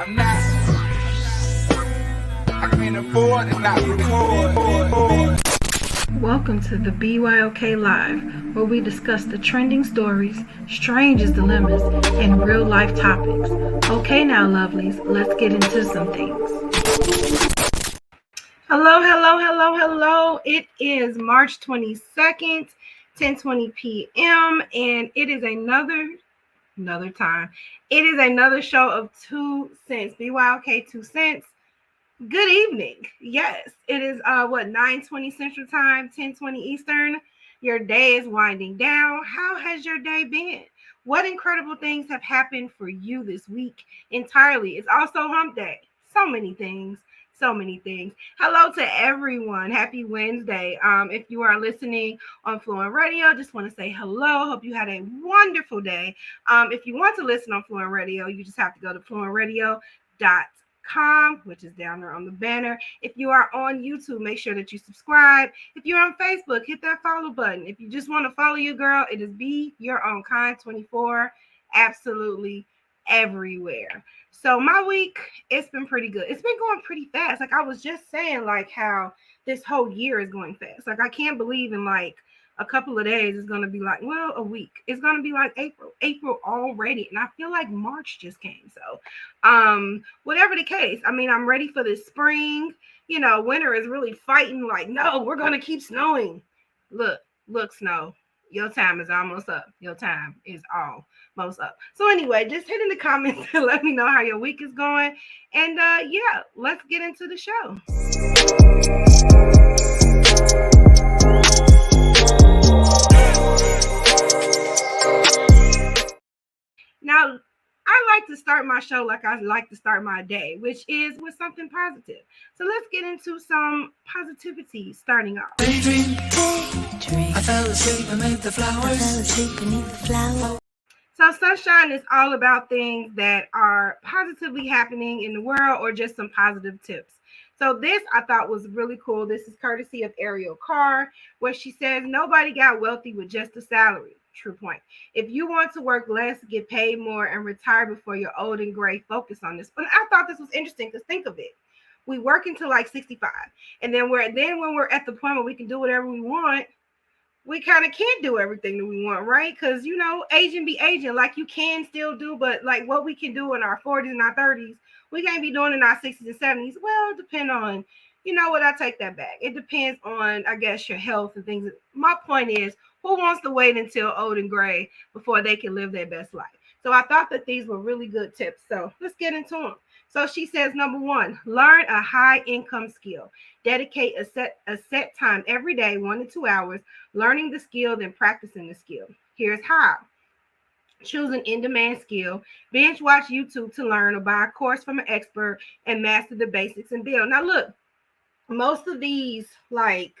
I'm not. I can't afford to not record. Welcome to the BYOK Live, where we discuss the trending stories, strangest dilemmas, and real life topics. Okay now, lovelies, let's get into some things. Hello. It is March 22nd, 10:20 p.m., and it is another time. It is another show of 2 cents, BYOK 2 cents. Good evening. Yes, it is 9:20 Central Time, 10:20 Eastern. Your day is winding down. How has your day been? What incredible things have happened for you this week entirely? It's also hump day. So many things. Hello to everyone. Happy Wednesday. If you are listening on Fluent Radio, just want to say hello. Hope you had a wonderful day. If you want to listen on Fluent Radio, you just have to go to fluentradio.com, which is down there on the banner. If you are on YouTube, make sure that you subscribe. If you're on Facebook, hit that follow button. If you just want to follow your girl, it is Be Your Own Kind 24, absolutely everywhere. So my week, it's been pretty good. It's been going pretty fast. Like I was just saying, like how this whole year is going fast. Like I can't believe in like a couple of days it's going to be like, well, a week. It's going to be like April already. And I feel like March just came. So whatever the case, I mean, I'm ready for this spring. You know, winter is really fighting like, no, we're going to keep snowing. Look, snow. Your time is almost up. Your time is almost up. So anyway, just hit in the comments and let me know how your week is going. And yeah, let's get into the show. Now, I like to start my show like I like to start my day, which is with something positive. So let's get into some positivity starting off. Daydream. I fell asleep beneath the flowers. So sunshine is all about things that are positively happening in the world or just some positive tips. So this I thought was really cool. This is courtesy of Ariel Carr, where she says, nobody got wealthy with just a salary. True point. If you want to work less, get paid more, and retire before you're old and gray, focus on this. But I thought this was interesting because think of it. We work until like 65. And then when we're at the point where we can do whatever we want, we kind of can't do everything that we want, right? Because, you know, aging be aging. Like you can still do, but like what we can do in our 40s and our 30s, we can't be doing in our 60s and 70s. Well, depend on, you know what, I take that back. It depends on, I guess, your health and things. My point is, who wants to wait until old and gray before they can live their best life? So I thought that these were really good tips. So let's get into them. So she says, number one, learn a high income skill. Dedicate a set time every day, 1 to 2 hours, learning the skill, then practicing the skill. Here's how. Choose an in-demand skill, binge watch YouTube to learn or buy a course from an expert and master the basics and build. Now look, most of these like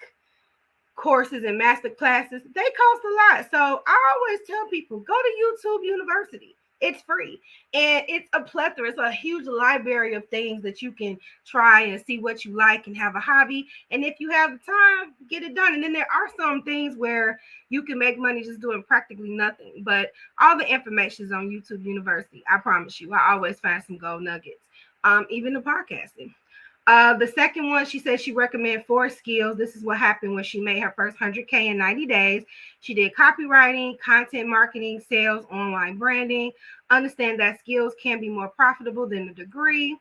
courses and master classes, they cost a lot. So I always tell people, go to YouTube University. It's free. And it's a plethora. It's a huge library of things that you can try and see what you like and have a hobby. And if you have the time, get it done. And then there are some things where you can make money just doing practically nothing. But all the information is on YouTube University. I promise you. I always find some gold nuggets. Even the podcasting. The second one, she said she recommended 4 skills. This is what happened when she made her first 100K in 90 days. She did copywriting, content marketing, sales, online branding. Understand that skills can be more profitable than a degree.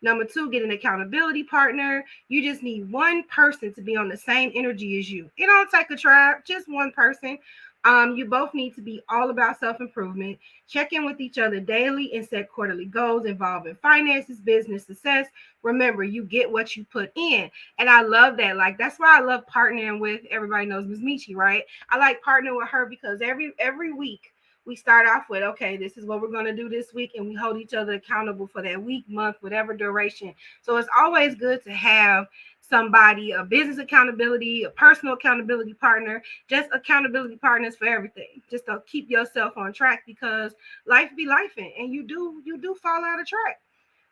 Number 2, get an accountability partner. You just need one person to be on the same energy as you. It don't take a tribe, just one person. You both need to be all about self-improvement. Check in with each other daily and set quarterly goals involving finances, business success. Remember, you get what you put in. And I love that. Like, that's why I love partnering with, everybody knows Ms. Metchi, right? I like partnering with her because every week we start off with, okay, this is what we're going to do this week. And we hold each other accountable for that week, month, whatever duration. So it's always good to have somebody, a business accountability, a personal accountability partner, just accountability partners for everything, just to keep yourself on track because life be lifing and you do fall out of track.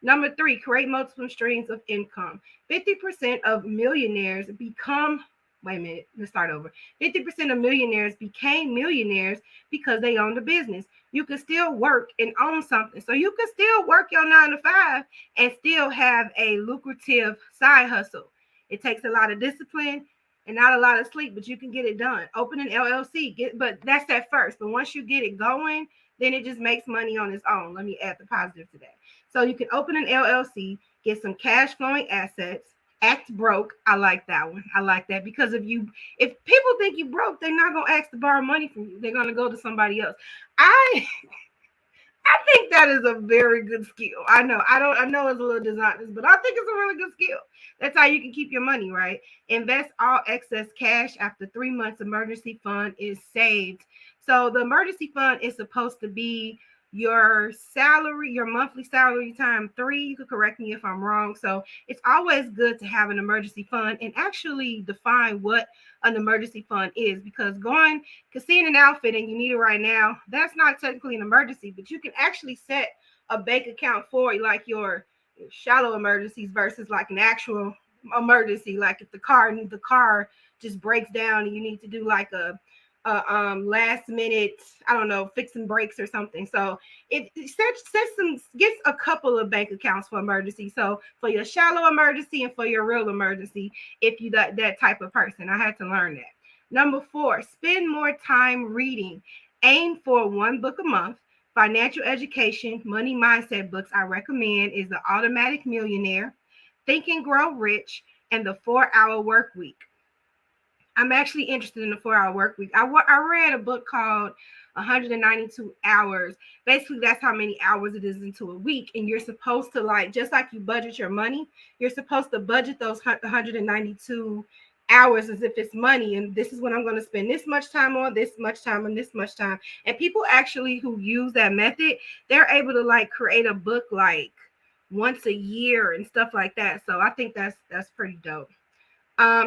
Number 3, create multiple streams of income. 50% of millionaires become wait a minute, let's start over. 50% of millionaires became millionaires because they owned a business. You can still work and own something. So you can still work your 9 to 5 and still have a lucrative side hustle. It takes a lot of discipline and not a lot of sleep, but you can get it done. Open an LLC, but that's at first. But once you get it going, then it just makes money on its own. Let me add the positive to that. So you can open an LLC, get some cash flowing assets, act broke. I like that one. I like that because if people think you broke, they're not gonna ask to borrow money from you. They're gonna go to somebody else. I think that is a very good skill. I know it's a little dishonest, but I think it's a really good skill. That's how you can keep your money, right? Invest all excess cash after 3 months. Emergency fund is saved. So the emergency fund is supposed to be your salary, your monthly salary time 3. You could correct me if I'm wrong. So it's always good to have an emergency fund and actually define what an emergency fund is, because seeing an outfit and you need it right now, that's not technically an emergency, but you can actually set a bank account for like your shallow emergencies versus like an actual emergency. Like if the car just breaks down and you need to do like a last minute, I don't know, fixing brakes or something. So it gets a couple of bank accounts for emergency. So for your shallow emergency and for your real emergency, if you that type of person. I had to learn that. Number 4, spend more time reading. Aim for 1 book a month. Financial education, money mindset books I recommend is The Automatic Millionaire, Think and Grow Rich, and The 4-Hour Work Week. I'm actually interested in the 4-hour work week. I read a book called 192 hours. Basically, that's how many hours it is into a week. And you're supposed to, like, just like you budget your money, you're supposed to budget those 192 hours as if it's money. And this is when I'm going to spend this much time on, this much time on, this much time. And people actually who use that method, they're able to like create a book like once a year and stuff like that. So I think that's pretty dope.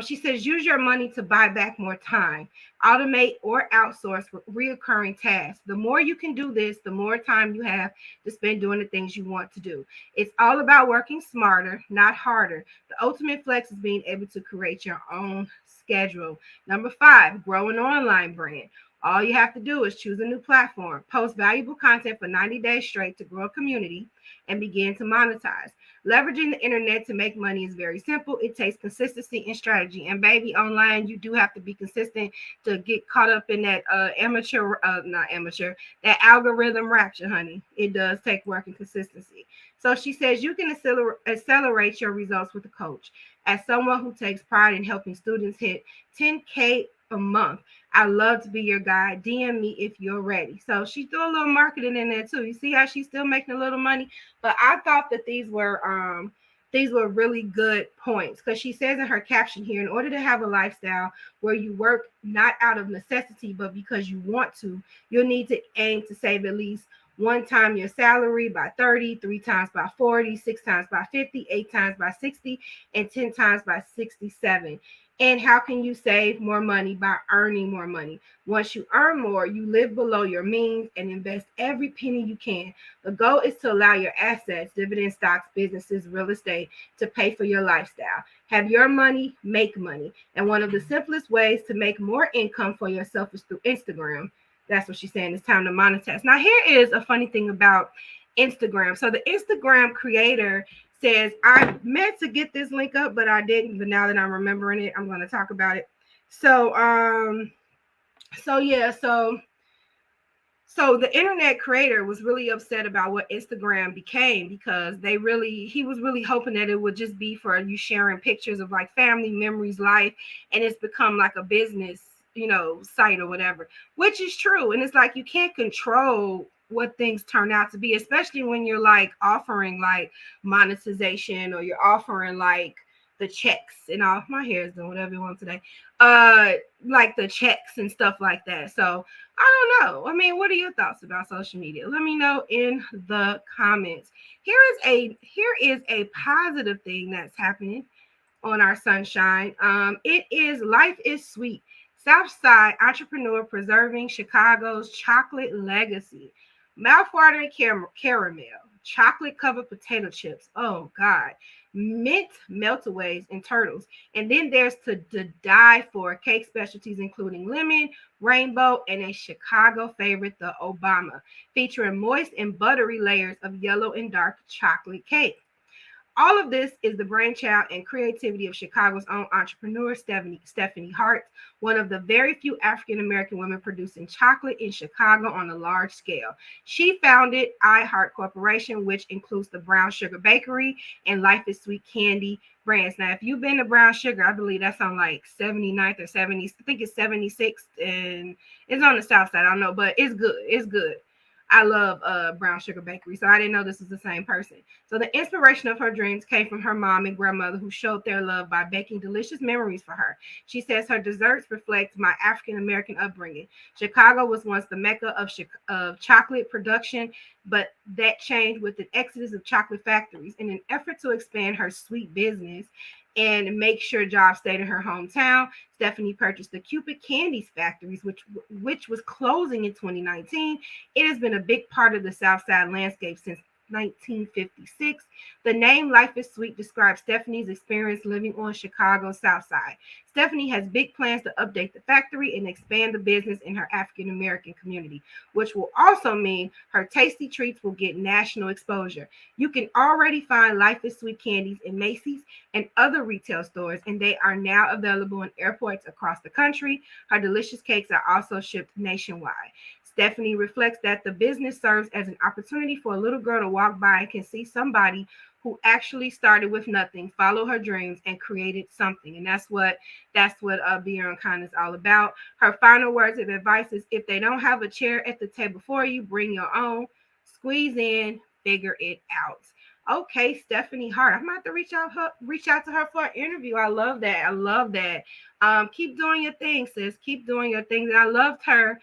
She says, use your money to buy back more time, automate or outsource reoccurring tasks. The more you can do this, the more time you have to spend doing the things you want to do. It's all about working smarter, not harder. The ultimate flex is being able to create your own schedule. Number 5, grow an online brand. All you have to do is choose a new platform, post valuable content for 90 days straight to grow a community, and begin to monetize. Leveraging the internet to make money is very simple. It takes consistency and strategy. And baby, online, you do have to be consistent to get caught up in that that algorithm rapture, honey. It does take work and consistency. So she says you can accelerate your results with a coach. As someone who takes pride in helping students hit 10K a month, I love to be your guide. DM me if you're ready. So she threw a little marketing in there too. You see how she's still making a little money? But I thought that these were really good points, because she says in her caption here, in order to have a lifestyle where you work not out of necessity, but because you want to, you'll need to aim to save at least 1 time your salary by 30, 3 times by 40, 6 times by 50, 8 times by 60, and 10 times by 67. And how can you save more money? By earning more money. Once you earn more, you live below your means and invest every penny you can. The goal is to allow your assets, dividend stocks, businesses, real estate, to pay for your lifestyle. Have your money make money. And one of the simplest ways to make more income for yourself is through Instagram. That's what she's saying. It's time to monetize. Now, here is a funny thing about Instagram. So the Instagram creator says, I meant to get this link up, but I didn't. But now that I'm remembering it, I'm going to talk about it. So the internet creator was really upset about what Instagram became, because he was really hoping that it would just be for you sharing pictures of like family, memories, life, and it's become like a business, site or whatever, which is true. And it's like you can't control what things turn out to be, especially when you're like offering like monetization, or you're offering like the checks and all. My hair is doing whatever you want today. Like the checks and stuff like that. So I don't know. I mean, what are your thoughts about social media? Let me know in the comments. Here is a positive thing that's happening on our sunshine. It is Life is Sweet. Southside entrepreneur preserving Chicago's chocolate legacy. mouthwatering caramel, chocolate covered potato chips. Oh God. Mint meltaways and turtles. And then there's to die for cake specialties, including lemon, rainbow, and a Chicago favorite, the Obama, featuring moist and buttery layers of yellow and dark chocolate cake. All of this is the brainchild and creativity of Chicago's own entrepreneur, Stephanie Hart, one of the very few African American women producing chocolate in Chicago on a large scale. She founded I Heart Corporation, which includes the Brown Sugar Bakery and Life is Sweet Candy brands. Now, if you've been to Brown Sugar, I believe that's on like 79th or 70th. I think it's 76th, and it's on the south side. I don't know, but it's good. It's good. I love Brown Sugar Bakery, so I didn't know this was the same person. So the inspiration of her dreams came from her mom and grandmother, who showed their love by baking delicious memories for her. She says her desserts reflect my African American upbringing. Chicago was once the mecca of chocolate production, but that changed with the exodus of chocolate factories. In an effort to expand her sweet business and make sure jobs stayed in her hometown, Stephanie purchased the Cupid Candies factories, which was closing in 2019. It has been a big part of the South Side landscape since 1956. The name Life is Sweet describes Stephanie's experience living on Chicago's South Side. Stephanie has big plans to update the factory and expand the business in her African American community, which will also mean her tasty treats will get national exposure. You can already find Life is Sweet candies in Macy's and other retail stores, and they are now available in airports across the country. Her delicious cakes are also shipped nationwide. Stephanie reflects that the business serves as an opportunity for a little girl to walk by and can see somebody who actually started with nothing, followed her dreams, and created something. And that's what Beyond Kind is all about. Her final words of advice is, if they don't have a chair at the table for you, bring your own. Squeeze in, figure it out. Okay, Stephanie Hart. I'm about to reach out to her for an interview. I love that. I love that. Keep doing your thing, sis. Keep doing your things. And I loved her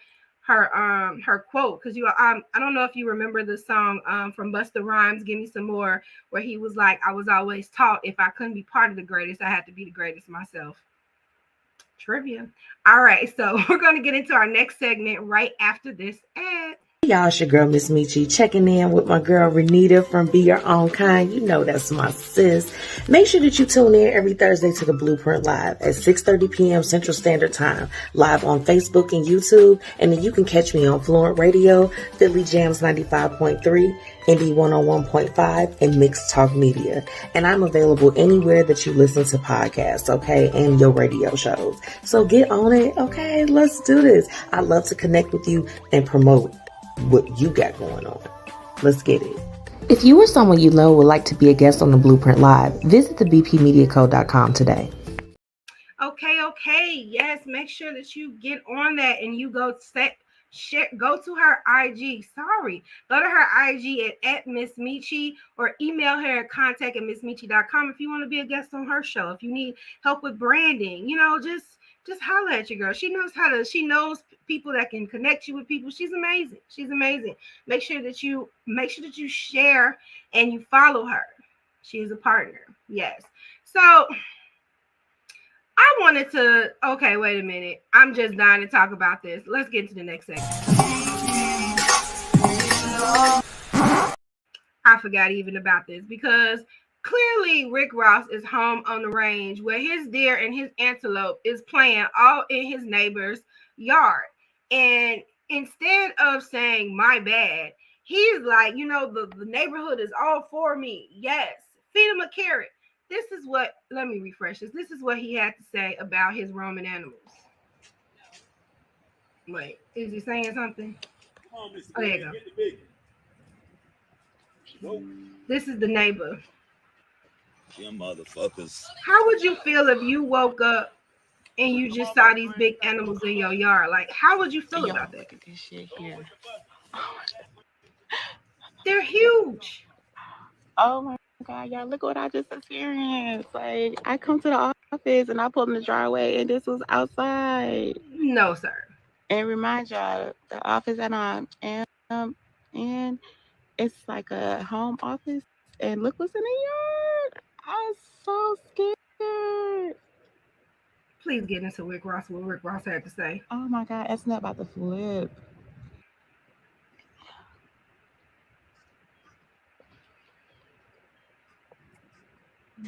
quote, because I don't know if you remember the song from Busta Rhymes, Give Me Some More, where he was like, I was always taught if I couldn't be part of the greatest, I had to be the greatest myself. Trivia. All right, so we're going to get into our next segment right after this ad. Y'all, it's your girl, Miss Metchi, checking in with my girl, Renita from Be Your Own Kind. You know that's my sis. Make sure that you tune in every Thursday to the Blueprint Live at 6:30 p.m. Central Standard Time, live on Facebook and YouTube. And then you can catch me on Fluent Radio, Philly Jams 95.3, Indy 101.5, and Mixed Talk Media. And I'm available anywhere that you listen to podcasts, okay, and your radio shows. So get on it, okay? Let's do this. I love to connect with you and promote what you got going on. Let's get it. If you or someone you know would like to be a guest on the Blueprint Live, visit thebpmediacode.com today. Okay. Yes, make sure that you get on that and you go to her IG. Go to her IG at Miss Metchi, or email her at contact@missmetchi.com if you want to be a guest on her show. If you need help with branding, just holler at your girl. She knows people that can connect you with people. She's amazing. Make sure that you share and you follow her. She's a partner. Yes. So I wanted to, okay, wait a minute. I'm just dying to talk about this. Let's get into the next segment. I forgot even about this because clearly Rick Ross is home on the range where his deer and his antelope is playing all in his neighbor's yard. And instead of saying my bad, he's like, the neighborhood is all for me. Yes, feed him a carrot. Let me refresh this. This is what he had to say about his Roman animals. Wait, is he saying something? Oh, there you go. This is the neighbor. Them motherfuckers. How would you feel if you woke up and you just saw these big animals in your yard? Like, how would you feel about that? Look at this shit here. They're huge. Oh my God, y'all, look what I just experienced. Like, I come to the office and I pulled in the driveway and this was outside. No, sir. And remind y'all, the office that I'm in, it's like a home office. And look what's in the yard. I'm so scared. Please get into Rick Ross, what Rick Ross had to say. Oh my God, it's not about to flip.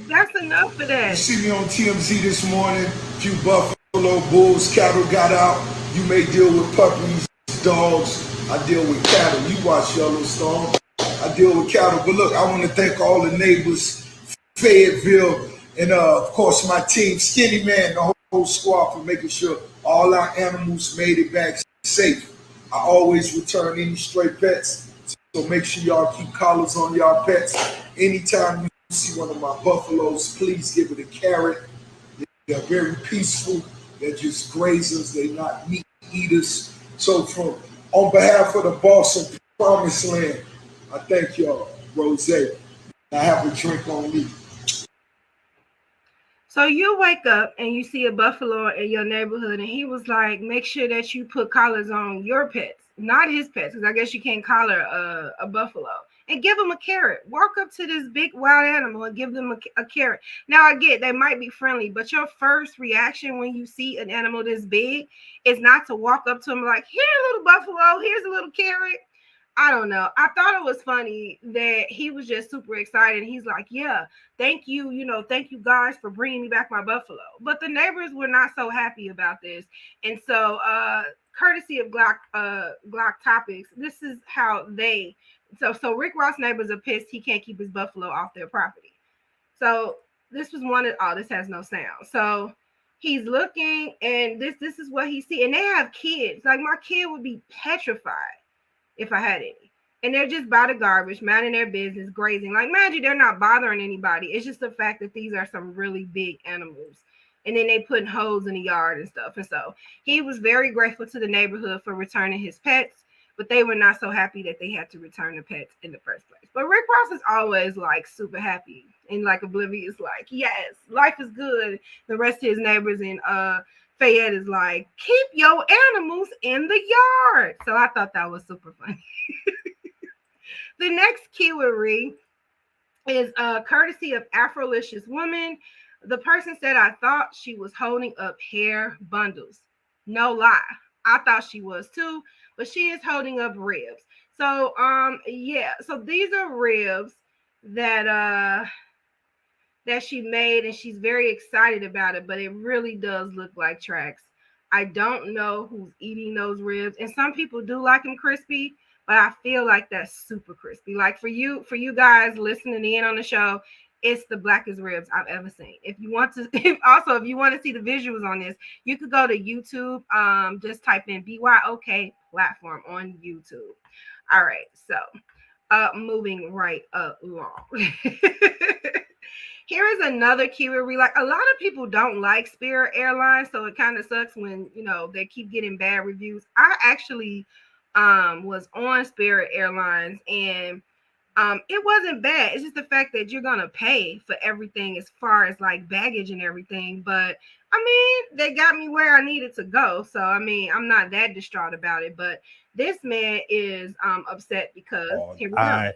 That's enough for You that. see me on TMZ this morning. A few buffalo, bulls, cattle got out. You may deal with puppies, dogs. I deal with cattle. You watch Yellowstone. I deal with cattle. But look, I want to thank all the neighbors, Fayetteville, and of course my team, Skinny Man, the whole squad for making sure all our animals made it back safe. I always return any stray pets, so make sure y'all keep collars on y'all pets. Anytime you see one of my buffaloes, please give it a carrot. They're very peaceful. They're just grazers. They're not meat eaters. So on behalf of the boss of Promised Land, I thank y'all, Rose. I have a drink on me. So you wake up and you see a buffalo in your neighborhood, and he was like, make sure that you put collars on your pets, not his pets, because I guess you can't collar a buffalo, and give them a carrot. Walk up to this big wild animal and give them a carrot. Now, I get they might be friendly, but your first reaction when you see an animal this big is not to walk up to him like, here, little buffalo, here's a little carrot. I don't know. I thought it was funny that he was just super excited. He's like, yeah, thank you. Thank you guys for bringing me back my buffalo. But the neighbors were not so happy about this. And so, courtesy of Glock Topics, this is how so Rick Ross neighbors are pissed he can't keep his buffalo off their property. So this was this has no sound. So he's looking, and this is what he see. And they have kids. Like, my kid would be petrified if I had any. And they're just by the garbage, minding their business, grazing. Like, mind you, they're not bothering anybody. It's just the fact that these are some really big animals. And then they put holes in the yard and stuff. And so he was very grateful to the neighborhood for returning his pets, but they were not so happy that they had to return the pets in the first place. But Rick Ross is always like super happy and like oblivious, like, yes, life is good. The rest of his neighbors in Fayette is like, keep your animals in the yard. So I thought that was super funny. The next keyword is courtesy of Afrolicious Woman. The person said, I thought she was holding up hair bundles. No lie. I thought she was too, but she is holding up ribs. So yeah, so these are ribs that she made, and she's very excited about it, but it really does look like tracks. I don't know who's eating those ribs, and some people do like them crispy, but I feel like that's super crispy. Like, for you guys listening in on the show, it's the blackest ribs I've ever seen. If you want to see the visuals on this, you could go to YouTube. Just type in BYOK platform on YouTube. All right, so moving right along. Here is another keyword we like. A lot of people don't like Spirit Airlines, so it kind of sucks when they keep getting bad reviews. I actually was on Spirit Airlines, and it wasn't bad. It's just the fact that you're gonna pay for everything as far as like baggage and everything. But I mean, they got me where I needed to go, so I mean, I'm not that distraught about it. But this man is upset because here we go.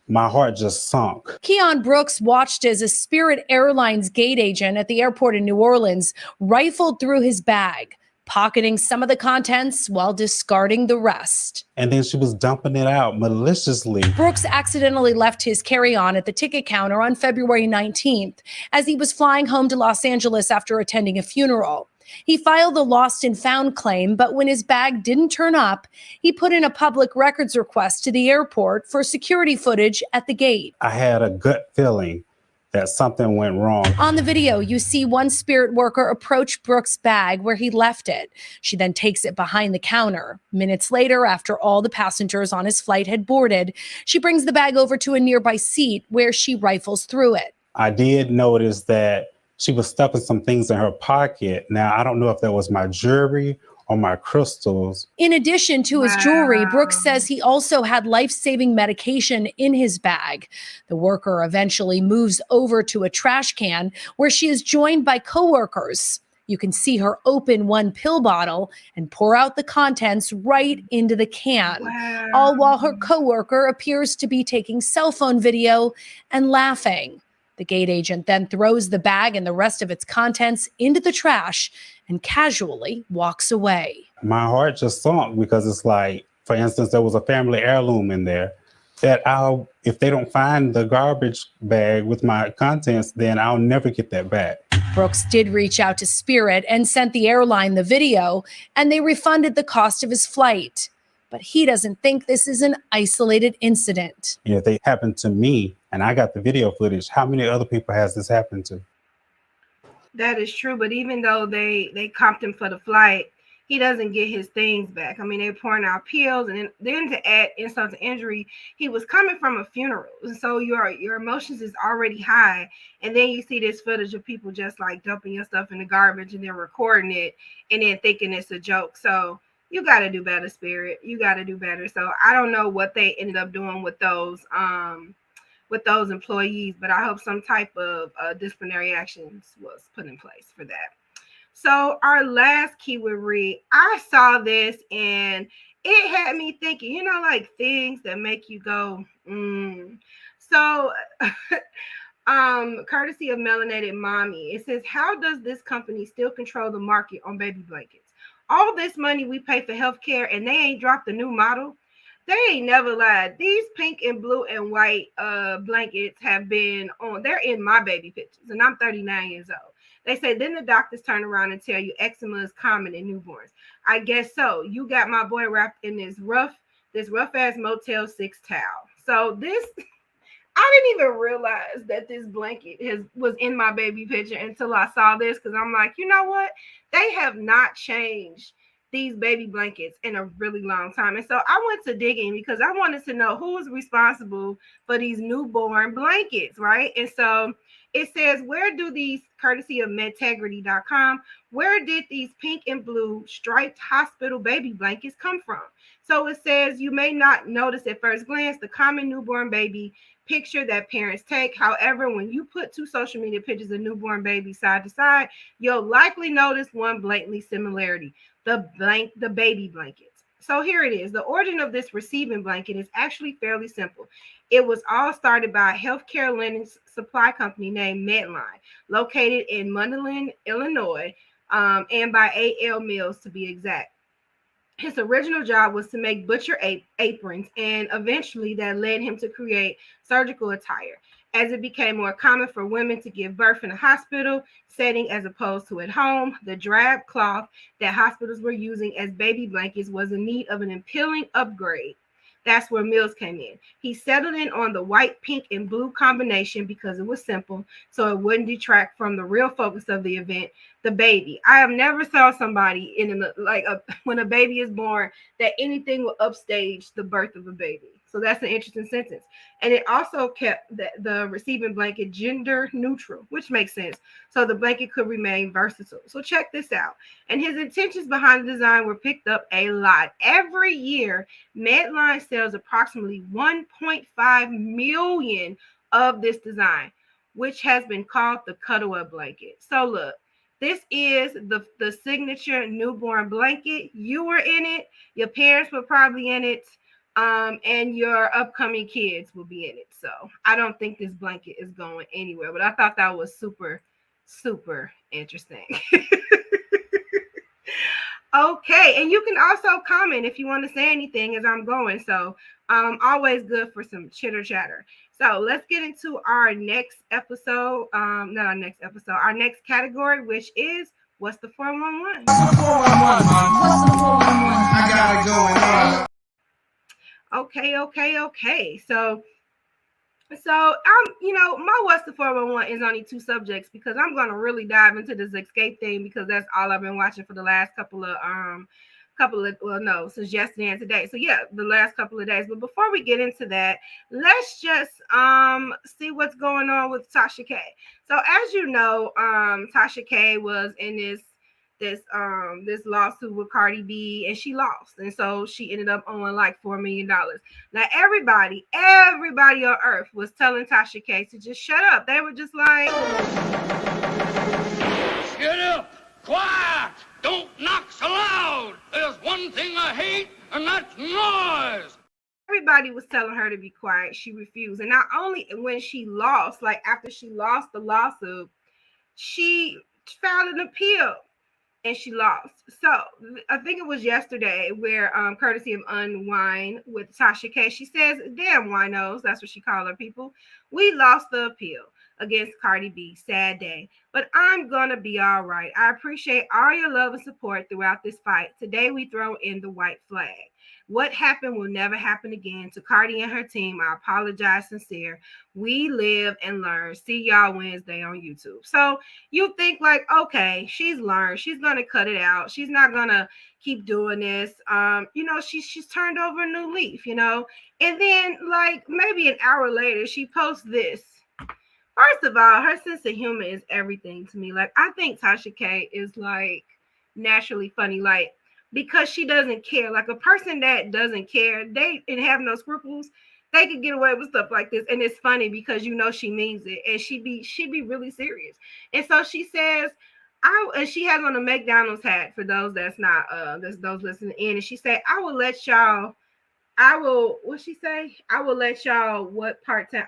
My heart just sunk. Keon Brooks watched as a Spirit Airlines gate agent at the airport in New Orleans rifled through his bag, pocketing some of the contents while discarding the rest. And then she was dumping it out maliciously. Brooks accidentally left his carry-on at the ticket counter on February 19th as he was flying home to Los Angeles after attending a funeral. He filed a lost and found claim, but when his bag didn't turn up, he put in a public records request to the airport for security footage at the gate. I had a gut feeling that something went wrong. On the video, you see one Spirit worker approach Brooks' bag where he left it. She then takes it behind the counter. Minutes later, after all the passengers on his flight had boarded, she brings the bag over to a nearby seat where she rifles through it. I did notice that she was stuffing some things in her pocket. Now, I don't know if that was my jewelry or my crystals. In addition to his jewelry, Brooks says he also had life-saving medication in his bag. The worker eventually moves over to a trash can where she is joined by coworkers. You can see her open one pill bottle and pour out the contents right into the can, all while her coworker appears to be taking cell phone video and laughing. The gate agent then throws the bag and the rest of its contents into the trash and casually walks away. My heart just sunk because it's like, for instance, there was a family heirloom in there. that if they don't find the garbage bag with my contents, then I'll never get that back. Brooks did reach out to Spirit and sent the airline the video, and they refunded the cost of his flight. But he doesn't think this is an isolated incident. You know, if they happened to me and I got the video footage, how many other people has this happened to? That is true, but even though they comped him for the flight, he doesn't get his things back. I mean, they're pouring out pills, and then to add insult to injury, he was coming from a funeral, so your emotions is already high, and then you see this footage of people just like dumping your stuff in the garbage and then recording it and then thinking it's a joke. So you got to do better, Spirit. You got to do better. So I don't know what they ended up doing with those employees, but I hope some type of disciplinary actions was put in place for that. So our last keyword read, I saw this and it had me thinking, you know, like things that make you go, So, courtesy of Melanated Mommy, it says, how does this company still control the market on baby blankets? All this money we pay for healthcare and they ain't dropped a new model. They ain't never lied. These pink and blue and white blankets have been on. They're in my baby pictures, and I'm 39 years old. They say then the doctors turn around and tell you eczema is common in newborns. I guess so. You got my boy wrapped in this rough ass Motel 6 towel. So this, I didn't even realize that this blanket was in my baby picture until I saw this, because I'm like, you know what? They have not changed these baby blankets in a really long time. And so I went to digging because I wanted to know who was responsible for these newborn blankets, right? And so it says, where do these, courtesy of medtegrity.com, where did these pink and blue striped hospital baby blankets come from? So it says, you may not notice at first glance the common newborn baby picture that parents take. However, when you put two social media pictures of newborn babies side to side, you'll likely notice one blatantly similarity, the baby blankets. So here it is. The origin of this receiving blanket is actually fairly simple. It was all started by a healthcare linen supply company named Medline, located in Mundelein, Illinois, and by A.L. Mills to be exact. His original job was to make butcher aprons, and eventually that led him to create surgical attire. As it became more common for women to give birth in a hospital setting as opposed to at home, the drab cloth that hospitals were using as baby blankets was in need of an appealing upgrade. That's where Mills came in. He settled in on the white, pink, and blue combination because it was simple, so it wouldn't detract from the real focus of the event, the baby. I have never saw somebody when a baby is born that anything will upstage the birth of a baby. So that's an interesting sentence. And it also kept the receiving blanket gender neutral, which makes sense. So the blanket could remain versatile. So check this out. And his intentions behind the design were picked up a lot. Every year, Medline sells approximately 1.5 million of this design, which has been called the cutaway blanket. So look, this is the signature newborn blanket. You were in it. Your parents were probably in it. And your upcoming kids will be in it. So I don't think this blanket is going anywhere, but I thought that was super, super interesting. Okay, and you can also comment if you want to say anything as I'm going. So always good for some chitter chatter. So let's get into our next episode. Not our next episode, our next category, which is what's the 411? What's the 411, man? What's the 411? I got it going on. Okay. So my what's the 411 is only two subjects because I'm gonna really dive into this Xscape thing because that's all I've been watching for the last since yesterday and today. So yeah, the last couple of days. But before we get into that, let's just see what's going on with Tasha K. So as you know, Tasha K was in this lawsuit with Cardi B, and she lost, and so she ended up owing like $4 million. Now everybody on earth was telling Tasha K to just shut up. They were just like, shut up, quiet, don't knock so loud. There's one thing I hate, and that's noise. Everybody was telling her to be quiet. She refused, and not only when she lost, like after she lost the lawsuit, she filed an appeal. and she lost. So I think it was yesterday where courtesy of Unwind with Tasha K, she says, damn winos, that's what she called her people. We lost the appeal against Cardi B. Sad day. But I'm gonna be all right. I appreciate all your love and support throughout this fight. Today we throw in the white flag. What happened will never happen again. To Cardi and her team, I apologize sincere. We live and learn. See y'all Wednesday on YouTube. So you think like, okay, she's learned. She's gonna cut it out. She's not gonna keep doing this. She's turned over a new leaf, And then like maybe an hour later, she posts this. First of all, her sense of humor is everything to me. Like, I think Tasha K is like naturally funny, like because she doesn't care. Like a person that doesn't care, and have no scruples, they could get away with stuff like this. And it's funny because she means it, and she be really serious. And so she says, and she has on a McDonald's hat for those that's not those listening in, and she said, what'd she say? I will let y'all know what part-time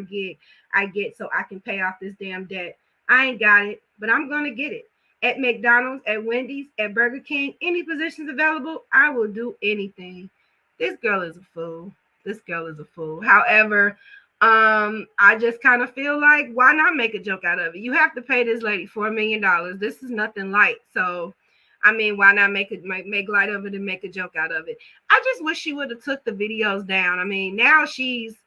gig I get so I can pay off this damn debt. I ain't got it, but I'm gonna get it. At McDonald's, at Wendy's, at Burger King, any positions available, I will do anything. This girl is a fool. However, I just kind of feel like, why not make a joke out of it? You have to pay this lady $4 million. This is nothing light. So I mean, why not make light of it and make a joke out of it? I just wish she would have took the videos down. I mean, now she's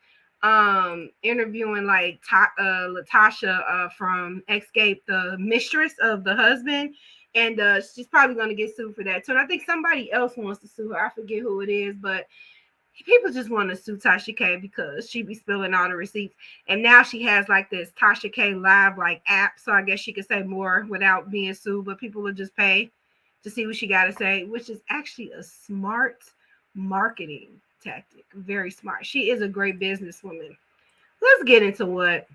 interviewing like Latasha from Xscape, the mistress of the husband, and she's probably going to get sued for that too. And I think somebody else wants to sue her. I forget who it is, but people just want to sue Tasha K because she be spilling all the receipts. And now she has like this Tasha K Live like app, so I guess she could say more without being sued, but people will just pay to see what she got to say, which is actually a smart marketing tactic. Very smart. She is a great businesswoman. Let's get into what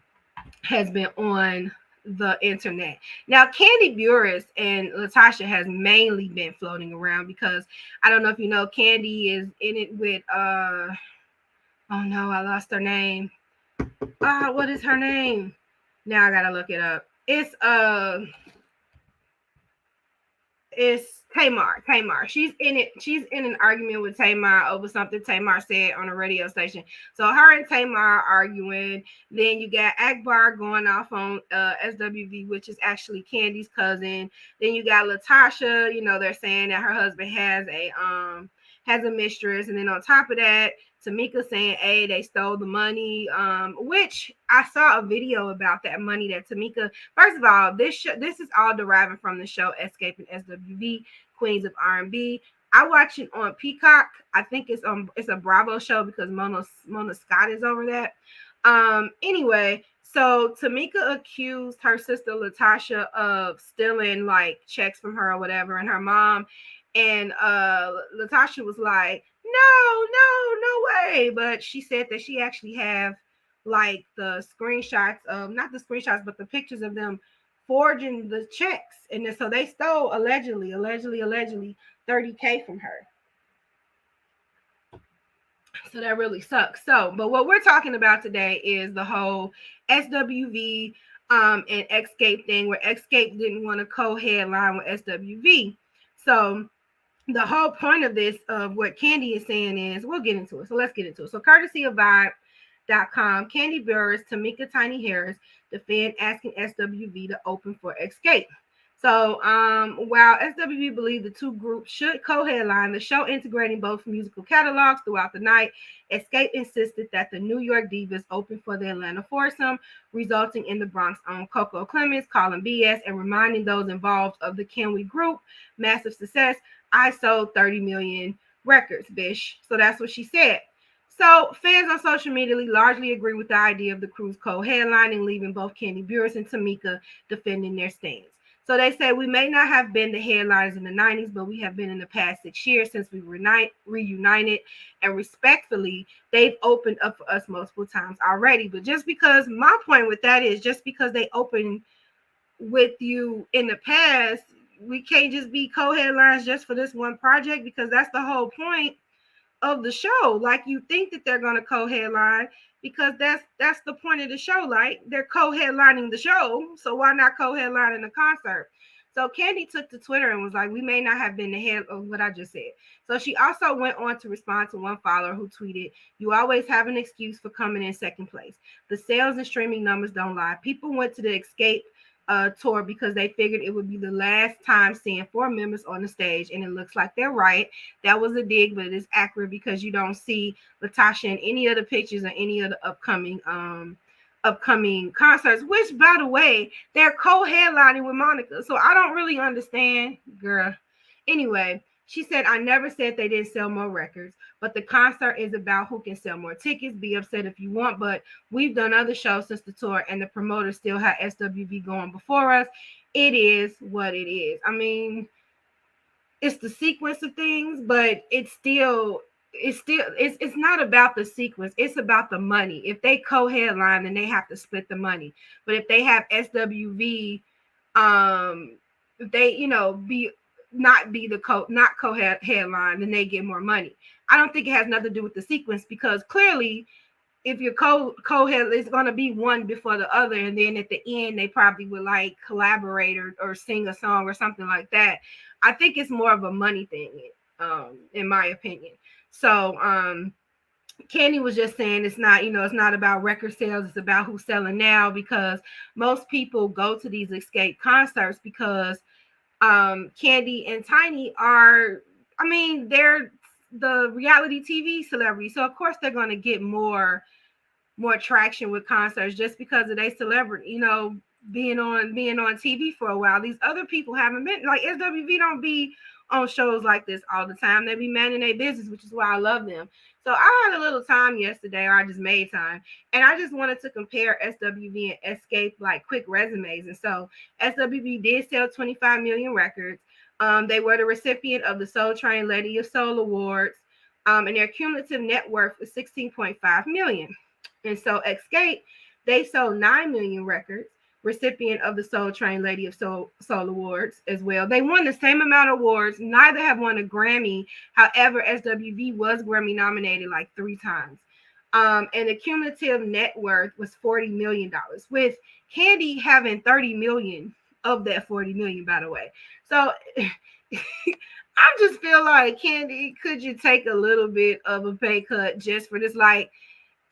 has been on the internet. Now, Kandi Burruss and Latasha has mainly been floating around because I don't know if you know, Kandi is in it with oh no, I lost her name. What is her name? Now I gotta look it up. It's Tamar. She's in an argument with Tamar over something Tamar said on a radio station. So her and Tamar are arguing. Then you got Akbar going off on SWV, which is actually Kandi's cousin. Then you got Latasha. They're saying that her husband has a mistress, and then on top of that, Tamika saying, hey, they stole the money, which I saw a video about that money that Tamika, first of all, this is all deriving from the show Xscape and SWV, Queens of R&B. I watch it on Peacock. I think it's a Bravo show because Mona Scott is over that. Anyway, so Tamika accused her sister Latasha of stealing like checks from her or whatever, and her mom, and Latasha was like, no way. But she said that she actually have like the screenshots of, not the screenshots, but the pictures of them forging the checks. And then, so they stole allegedly $30K from her. So that really sucks. So, but what we're talking about today is the whole SWV and Xscape thing, where Xscape didn't want to co-headline with SWV. So the whole point of this, of what Kandi is saying, is, we'll get into it. So let's get into it. So courtesy of Vibe.com, Kandi Burruss, Tamika Tiny Harris defend asking SWV to open for Xscape. So while SWV believed the two groups should co-headline the show, integrating both musical catalogs throughout the night, Xscape insisted that the New York Divas open for the Atlanta foursome, resulting in the Bronx own Coco Clemens calling BS and reminding those involved of the Can We group massive success. I sold 30 million records, bish. So that's what she said. So fans on social media largely agree with the idea of the crew's co-headlining, leaving both Kandi Burruss and Tamika defending their stance. So they say, we may not have been the headliners in the 90s, but we have been in the past 6 years since we reunited. And respectfully, they've opened up for us multiple times already. But just because, my point with that is, just because they opened with you in the past, we can't just be co-headlines just for this one project, because that's the whole point of the show. Like, you think that they're going to co-headline because that's the point of the show. Like, they're co-headlining the show, so why not co-headlining the concert? So Candy took to Twitter and was like, we may not have been the head of what I just said. So she also went on to respond to one follower who tweeted, you always have an excuse for coming in second place. The sales and streaming numbers don't lie. People went to the Xscape tour because they figured it would be the last time seeing 4 members on the stage, and it looks like they're right. That was a dig, but it is accurate because you don't see Latasha in any of the pictures or any of the upcoming concerts, which, by the way, they're co-headlining with Monica. So I don't really understand, girl. Anyway, she said, I never said they didn't sell more records, but the concert is about who can sell more tickets. Be upset if you want, but we've done other shows since the tour, and the promoter still had SWV going before us. It is what it is. I mean, it's the sequence of things, but it's not about the sequence. It's about the money. If they co-headline, then they have to split the money. But if they have SWV, if they, not co-headline, then they get more money. I don't think it has nothing to do with the sequence, because clearly, if your co-head, it's going to be one before the other, and then at the end they probably would like collaborate or sing a song or something like that. I think it's more of a money thing, in my opinion. So Candy was just saying it's not about record sales, it's about who's selling now, because most people go to these Xscape concerts because Candy and Tiny are, they're the reality TV celebrities. So of course they're going to get more traction with concerts just because of their celebrity, being on TV for a while. These other people haven't been, like SWV don't be on shows like this all the time. They be manning their business, which is why I love them. So I had a little time yesterday, or I just made time, and I just wanted to compare SWV and Xscape, like quick resumes. And so SWV did sell 25 million records. They were the recipient of the Soul Train Lady of Soul Awards, and their cumulative net worth was 16.5 million. And so Xscape, they sold 9 million records, recipient of the Soul Train Lady of Soul Awards as well. They won the same amount of awards. Neither have won a Grammy. However, SWV was Grammy nominated like 3 times. And the cumulative net worth was $40 million, with Candy having 30 million of that 40 million, by the way. So I just feel like, Candy, could you take a little bit of a pay cut just for this? Like,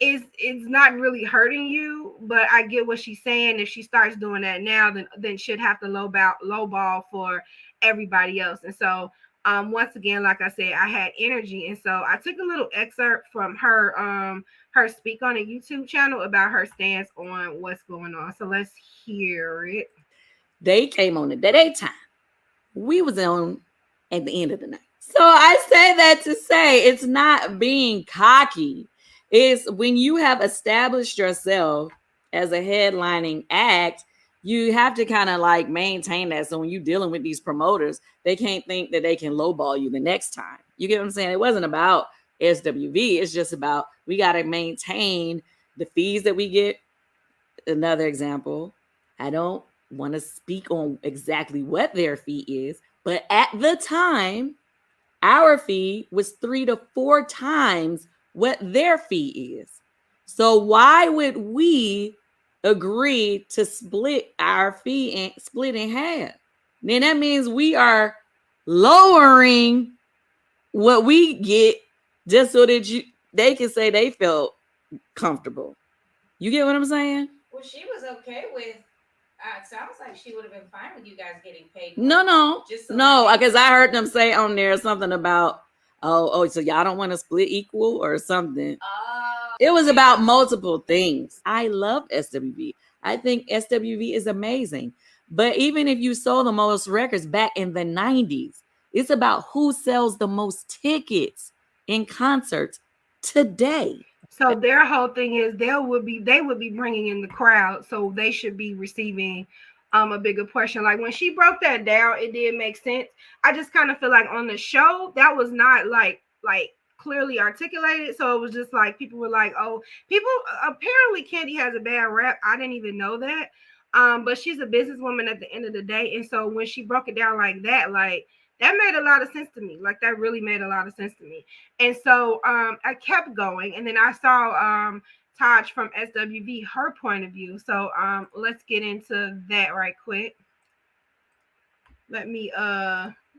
it's not really hurting you, but I get what she's saying. If she starts doing that now, then she'd have to lowball for everybody else. And so once again, like I said, I had energy, and so I took a little excerpt from her speak on a YouTube channel about her stance on what's going on. So let's hear it. They came on at the daytime. We was on at the end of the night. So I say that to say it's not being cocky. It's when you have established yourself as a headlining act, you have to kind of like maintain that. So when you're dealing with these promoters, they can't think that they can lowball you the next time. You get what I'm saying? It wasn't about SWV. It's just about, we got to maintain the fees that we get. Another example, I don't want to speak on exactly what their fee is, but at the time, our fee was 3 to 4 times what their fee is. So why would we agree to split our fee and split in half? Then that means we are lowering what we get just so that they can say they felt comfortable. You get what I'm saying? Well, she was okay with. It sounds like she would have been fine with you guys getting paid. No, because I heard them say on there something about, oh, so y'all don't want to split equal or something. It was about multiple things. I love SWV. I think SWV is amazing. But even if you sold the most records back in the 90s, it's about who sells the most tickets in concerts today. So their whole thing is they would be bringing in the crowd, so they should be receiving a bigger portion. Like when she broke that down, it did make sense. I just kind of feel like on the show that was not like clearly articulated, so it was just like people were like, oh, people apparently Candy has a bad rap. I didn't even know that, but she's a businesswoman at the end of the day, and so when she broke it down like that, like that made a lot of sense to me. Like that really made a lot of sense to me. And so I kept going, and then I saw Taj from SWV, her point of view. So let's get into that right quick. Let me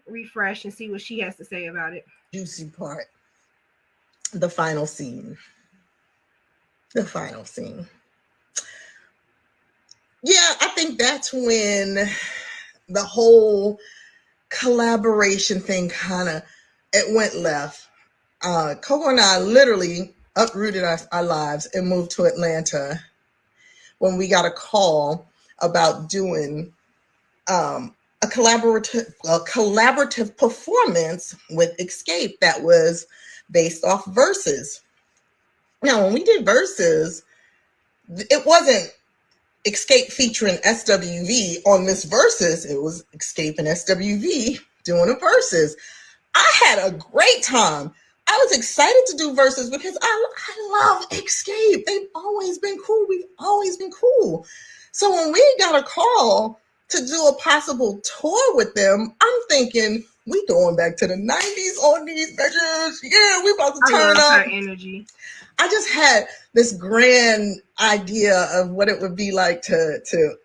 refresh and see what she has to say about it. Juicy part. The final scene. The final scene. Yeah, I think that's when the whole collaboration thing it went left. Coco and I literally uprooted our lives and moved to Atlanta when we got a call about doing a collaborative performance with Xscape that was based off verses. Now, when we did verses, it wasn't Xscape featuring SWV on this verses. It was Xscape and SWV doing a verses. I had a great time. I was excited to do verses because I love Xscape. They've always been cool. We've always been cool. So when we got a call to do a possible tour with them, I'm thinking, we going back to the 90s on these bitches. Yeah, we about to turn up. Energy. I just had this grand idea of what it would be like to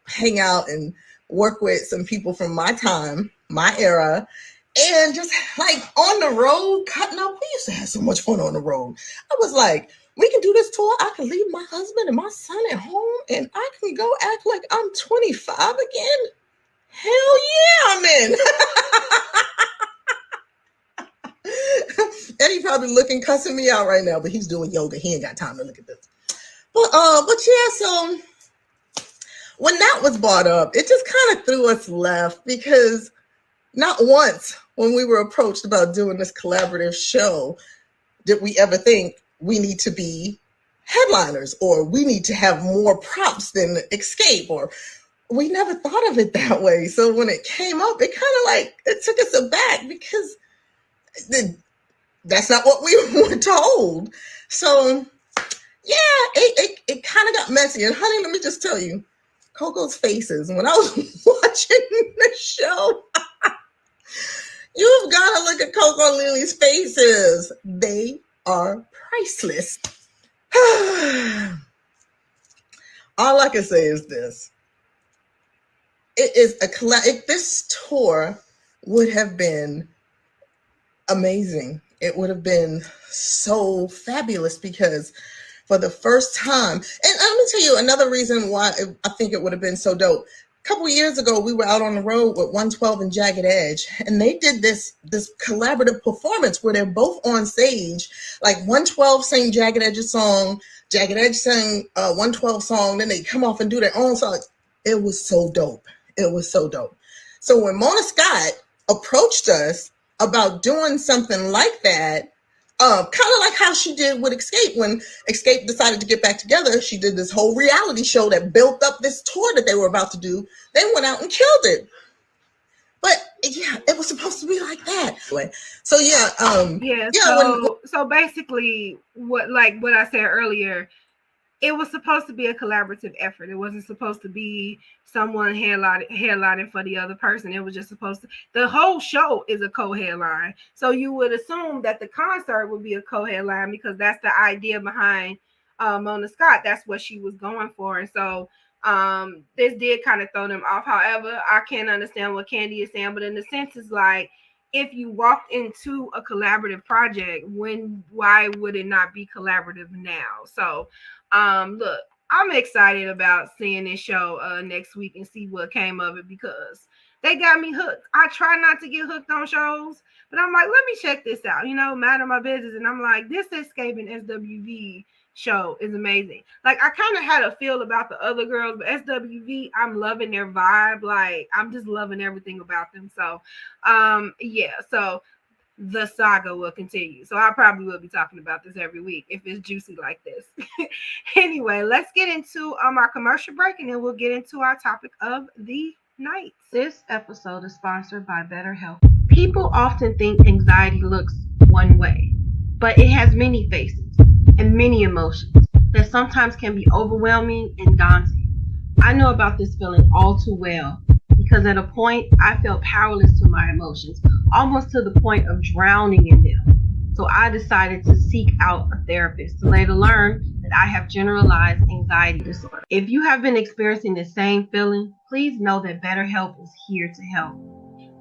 hang out and work with some people from my time, my era, and just like on the road, cutting up. We used to have so much fun on the road. I was like, we can do this tour. I can leave my husband and my son at home, and I can go act like I'm 25 again. Hell yeah, I'm in. Eddie probably looking, cussing me out right now, but he's doing yoga. He ain't got time to look at this. But yeah, so when that was brought up, it just kind of threw us left, because not once when we were approached about doing this collaborative show did we ever think we need to be headliners, or we need to have more props than Xscape, or we never thought of it that way. So when it came up, it kind of like, it took us aback, because that's not what we were told. So yeah, it kind of got messy. And honey, let me just tell you, Coco's faces when I was watching the show, you've got to look at Coco and Lily's faces. They are priceless. All I can say is this. It is this tour would have been amazing. It would have been so fabulous, because for the first time, and let me tell you another reason why I think it would have been so dope. A couple of years ago, we were out on the road with 112 and Jagged Edge, and they did this collaborative performance where they're both on stage. Like 112 sang Jagged Edge's song, Jagged Edge sang 112 song, then they come off and do their own song. It was so dope. It was so dope. So when Mona Scott approached us about doing something like that, kind of like how she did with Xscape. When Xscape decided to get back together, she did this whole reality show that built up this tour that they were about to do. They went out and killed it. But yeah, it was supposed to be like that. So so basically what I said earlier, it was supposed to be a collaborative effort. It wasn't supposed to be someone headlining for the other person. It was just supposed to, the whole show is a co-headline. So you would assume that the concert would be a co-headline, because that's the idea behind Mona Scott. That's what she was going for. And so this did kind of throw them off. However, I can understand what Candy is saying, but in the sense is like, if you walked into a collaborative project, why would it not be collaborative now? So look, I'm excited about seeing this show next week and see what came of it, because they got me hooked. I try not to get hooked on shows, but I'm like, let me check this out, mind my business. And I'm like, this Xscape and SWV show is amazing. Like, I kind of had a feel about the other girls, but SWV, I'm loving their vibe. Like, I'm just loving everything about them. So yeah, so the saga will continue. So I probably will be talking about this every week if it's juicy like this. Anyway, let's get into our commercial break, and then we'll get into our topic of the night. This episode is sponsored by BetterHelp. People often think anxiety looks one way, but it has many faces and many emotions that sometimes can be overwhelming and daunting. I know about this feeling all too well, because at a point I felt powerless to my emotions, almost to the point of drowning in them. So I decided to seek out a therapist to later learn that I have generalized anxiety disorder. If you have been experiencing the same feeling, please know that BetterHelp is here to help.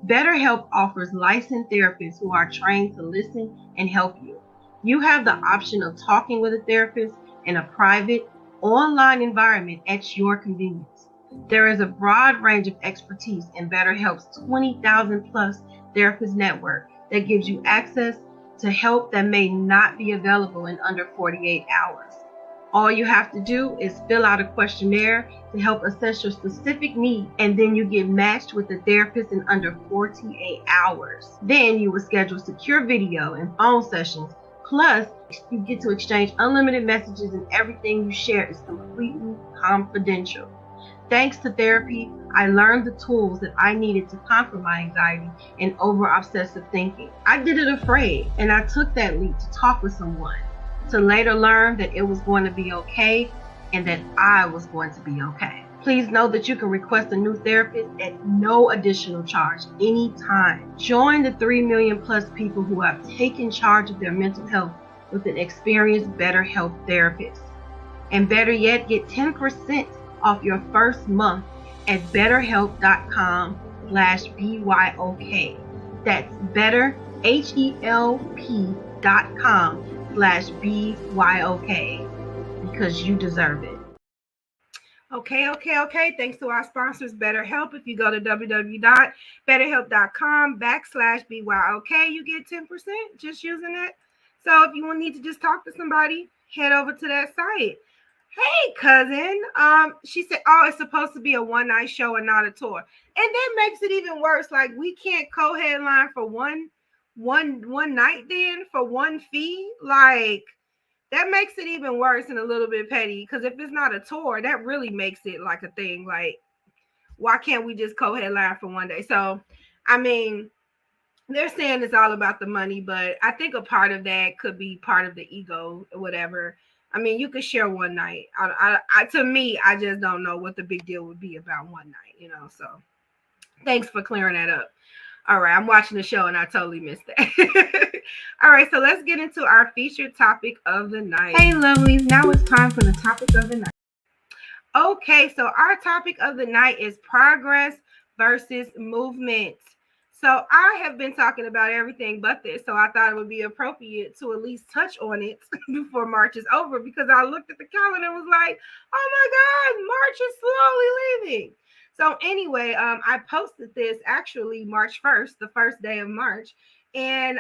BetterHelp offers licensed therapists who are trained to listen and help you. You have the option of talking with a therapist in a private, online environment at your convenience. There is a broad range of expertise in BetterHelp's 20,000 plus therapist network that gives you access to help that may not be available in under 48 hours. All you have to do is fill out a questionnaire to help assess your specific need, and then you get matched with a therapist in under 48 hours. Then you will schedule secure video and phone sessions. Plus, you get to exchange unlimited messages, and everything you share is completely confidential. Thanks to therapy, I learned the tools that I needed to conquer my anxiety and over-obsessive thinking. I did it afraid, and I took that leap to talk with someone, to later learn that it was going to be okay and that I was going to be okay. Please know that you can request a new therapist at no additional charge anytime. Join the 3 million plus people who have taken charge of their mental health with an experienced BetterHelp therapist. And better yet, get 10% off your first month at betterhelp.com/BYOK. That's betterhelp.com/BYOK, because you deserve it. Okay. Thanks to our sponsors, BetterHelp. If you go to www.betterhelp.com/BYOK, you get 10% just using it. So if you need to just talk to somebody, head over to that site. Hey, cousin. She said, oh, it's supposed to be a one-night show and not a tour. And that makes it even worse. Like, we can't co-headline for one night then for one fee. Like, that makes it even worse and a little bit petty, because if it's not a tour, that really makes it like a thing. Like, why can't we just co-headline for one day? So, I mean, they're saying it's all about the money, but I think a part of that could be part of the ego or whatever. I mean, you could share one night. To me, I just don't know what the big deal would be about one night, So thanks for clearing that up. All right, I'm watching the show and I totally missed that. All right, so let's get into our featured topic of the night. Hey, lovelies, now it's time for the topic of the night. Okay, so our topic of the night is progress versus movement. So I have been talking about everything but this, so I thought it would be appropriate to at least touch on it before March is over, because I looked at the calendar and was like, oh my God, March is slowly leaving. So anyway, I posted this actually March 1st, the first day of March, and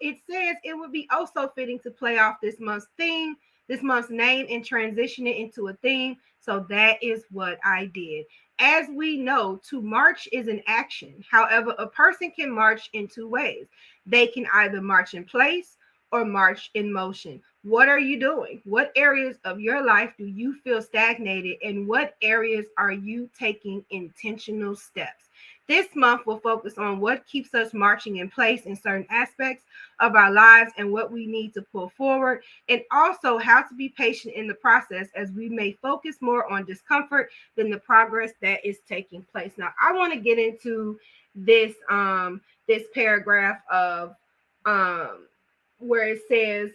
it says it would be also fitting to play off this month's theme, this month's name, and transition it into a theme. So that is what I did. As we know, to march is an action. However, a person can march in two ways. They can either march in place or march in motion. What are you doing? What areas of your life do you feel stagnated, and what areas are you taking intentional steps? This month will focus on what keeps us marching in place in certain aspects of our lives and what we need to pull forward, and also how to be patient in the process, as we may focus more on discomfort than the progress that is taking place. Now, I want to get into this this paragraph of where it says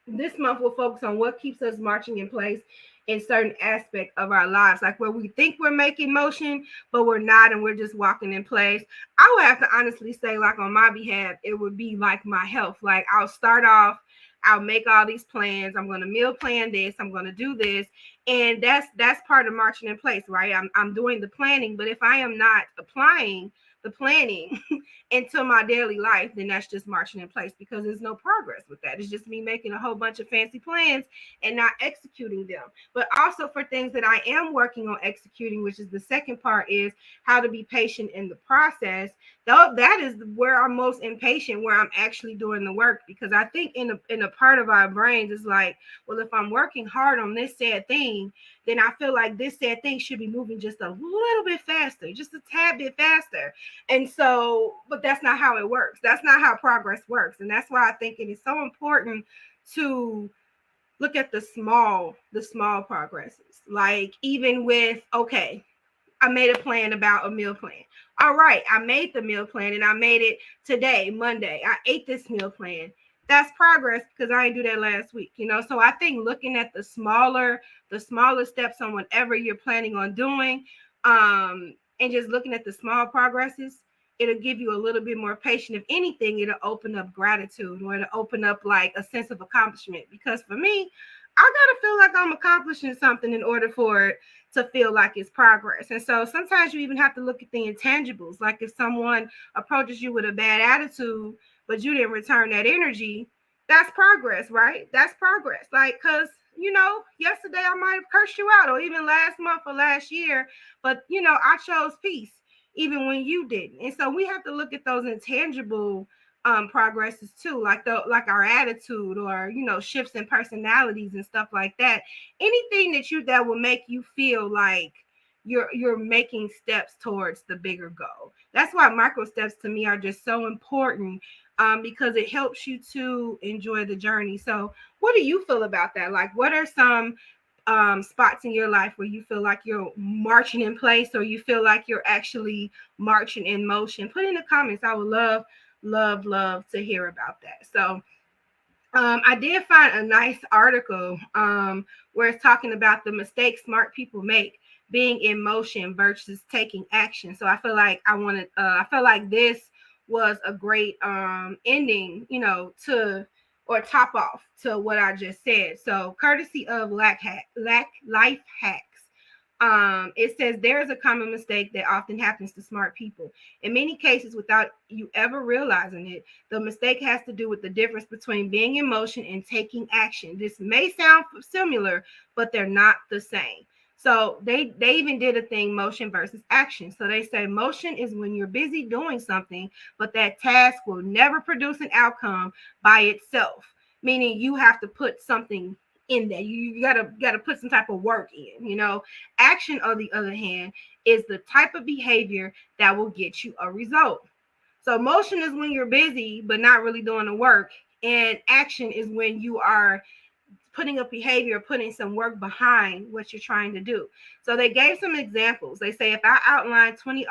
this month will focus on what keeps us marching in place in certain aspect of our lives, like where we think we're making motion, but we're not, and we're just walking in place. I would have to honestly say, like, on my behalf, it would be like my health. Like, I'll start off, I'll make all these plans. I'm going to meal plan this. I'm going to do this. And that's part of marching in place, right? I'm doing the planning, but if I am not applying the planning into my daily life, then that's just marching in place, because there's no progress with that. It's just me making a whole bunch of fancy plans and not executing them. But also for things that I am working on executing, which is the second part, is how to be patient in the process. Though that is where I'm most impatient, where I'm actually doing the work, because I think in a part of our brains is like, well, if I'm working hard on this said thing, then I feel like this said thing should be moving just a little bit faster, just a tad bit faster. And so, but that's not how it works. That's not how progress works. And that's why I think it is so important to look at the small progresses. Like, even with, okay, I made a plan about a meal plan. All right, I made the meal plan and I made it today, Monday. I ate this meal plan. That's progress because I didn't do that last week, you know. So I think looking at the smaller steps on whatever you're planning on doing, and just looking at the small progresses, it'll give you a little bit more patience. If anything, it'll open up gratitude, or it'll open up like a sense of accomplishment. Because for me, I gotta feel like I'm accomplishing something in order for it to feel like it's progress. And so sometimes you even have to look at the intangibles. Like if someone approaches you with a bad attitude, but you didn't return that energy, that's progress, right? That's progress. Like, because, you know, yesterday I might have cursed you out, or even last month or last year, but, you know, I chose peace even when you didn't. And so we have to look at those intangible progresses too, like our attitude, or, you know, shifts in personalities and stuff like that. Anything that will make you feel like you're making steps towards the bigger goal. That's why micro steps to me are just so important, because it helps you to enjoy the journey. So what do you feel about that? Like, what are some spots in your life where you feel like you're marching in place, or you feel like you're actually marching in motion? Put in the comments. I would love to hear about that. So I did find a nice article where it's talking about the mistakes smart people make being in motion versus taking action. So I feel like I feel like this was a great ending, you know, or top off to what I just said. So courtesy of Life Hacks. It says there is a common mistake that often happens to smart people. In many cases, without you ever realizing it, the mistake has to do with the difference between being in motion and taking action. This may sound similar, but they're not the same. So they even did a thing, motion versus action. So they say motion is when you're busy doing something, but that task will never produce an outcome by itself, meaning you have to put something in there. You gotta put some type of work in, you know. Action, on the other hand, is the type of behavior that will get you a result. So motion is when you're busy but not really doing the work, and action is when you are putting a behavior, putting some work behind what you're trying to do. So they gave some examples. They say if I outline 20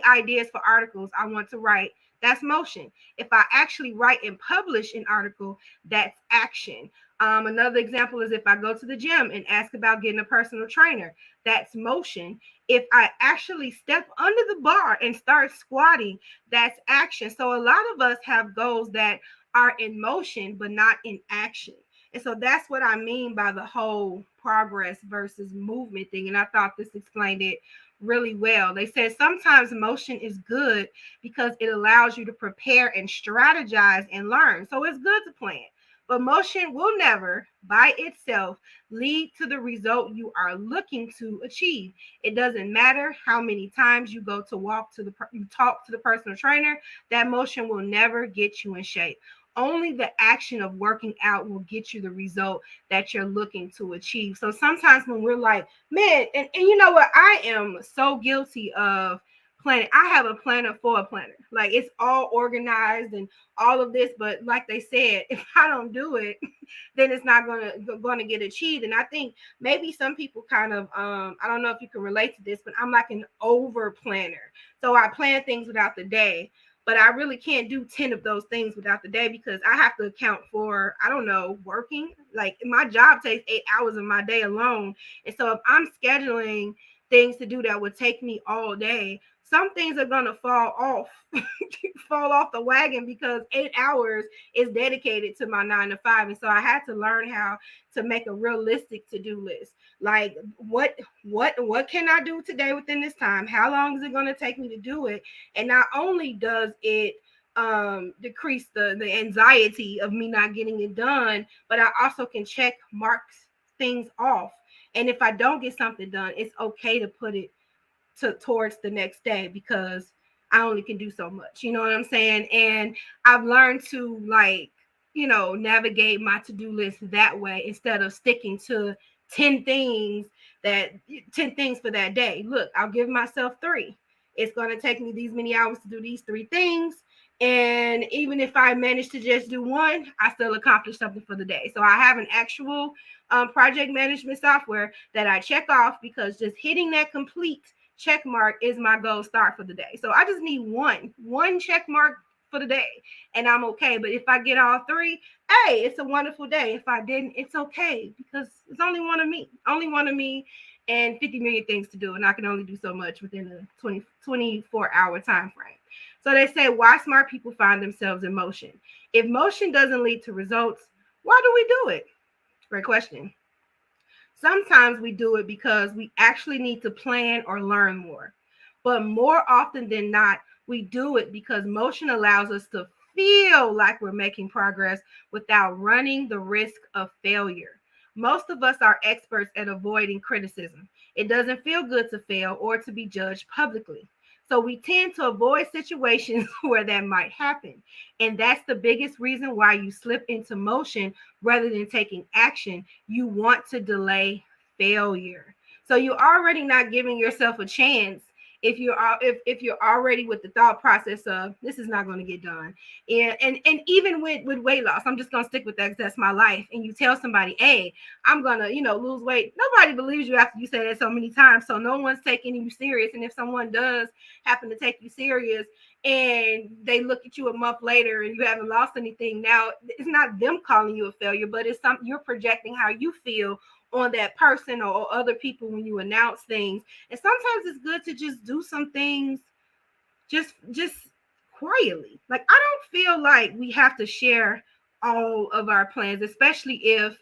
ideas for articles I want to write, that's motion. If I actually write and publish an article, that's action. Another example is if I go to the gym and ask about getting a personal trainer, that's motion. If I actually step under the bar and start squatting, that's action. So a lot of us have goals that are in motion but not in action. And so that's what I mean by the whole progress versus movement thing. And I thought this explained it really well. They said sometimes motion is good because it allows you to prepare and strategize and learn. So it's good to plan. But motion will never, by itself, lead to the result you are looking to achieve. It doesn't matter how many times you go to you talk to the personal trainer, that motion will never get you in shape. Only the action of working out will get you the result that you're looking to achieve. So sometimes when we're like, man, and you know what? I am so guilty of planning. I have a planner for a planner. Like, it's all organized and all of this, but like they said, if I don't do it, then it's not gonna get achieved. And I think maybe some people kind of I don't know if you can relate to this, but I'm like an over planner. So I plan things without the day, but I really can't do 10 of those things without the day because I have to account for, I don't know, working. Like, my job takes 8 hours of my day alone. And so if I'm scheduling things to do that would take me all day, some things are going to fall off the wagon because 8 hours is dedicated to my 9 to 5. And so I had to learn how to make a realistic to-do list. Like, what can I do today within this time? How long is it going to take me to do it? And not only does it decrease the anxiety of me not getting it done, but I also can mark things off. And if I don't get something done, it's okay to put it towards the next day because I only can do so much. You know what I'm saying? And I've learned to, like, you know, navigate my to-do list that way instead of sticking to 10 things for that day. Look, I'll give myself 3. It's going to take me these many hours to do these 3 things. And even if I manage to just do 1, I still accomplish something for the day. So I have an actual project management software that I check off because just hitting that complete check mark is my goal start for the day. So I just need one check mark for the day and I'm okay. But if I get all three, hey, it's a wonderful day. If I didn't, it's okay, because it's only one of me and 50 million things to do. And I can only do so much within a 24-hour time frame. So they say, why smart people find themselves in motion? If motion doesn't lead to results, why do we do it? Great question. Sometimes we do it because we actually need to plan or learn more. But more often than not, we do it because motion allows us to feel like we're making progress without running the risk of failure. Most of us are experts at avoiding criticism. It doesn't feel good to fail or to be judged publicly. So we tend to avoid situations where that might happen. And that's the biggest reason why you slip into motion rather than taking action. You want to delay failure. So you're already not giving yourself a chance if you're already with the thought process of this is not going to get done. And even with weight loss, I'm just going to stick with that because that's my life. And you tell somebody, hey, I'm going to, lose weight. Nobody believes you after you say that so many times. So no one's taking you serious. And if someone does happen to take you serious and they look at you a month later and you haven't lost anything, now it's not them calling you a failure, but it's something you're projecting how you feel on that person or other people when you announce things. And sometimes it's good to just do some things just quietly. Like, I don't feel like we have to share all of our plans, especially if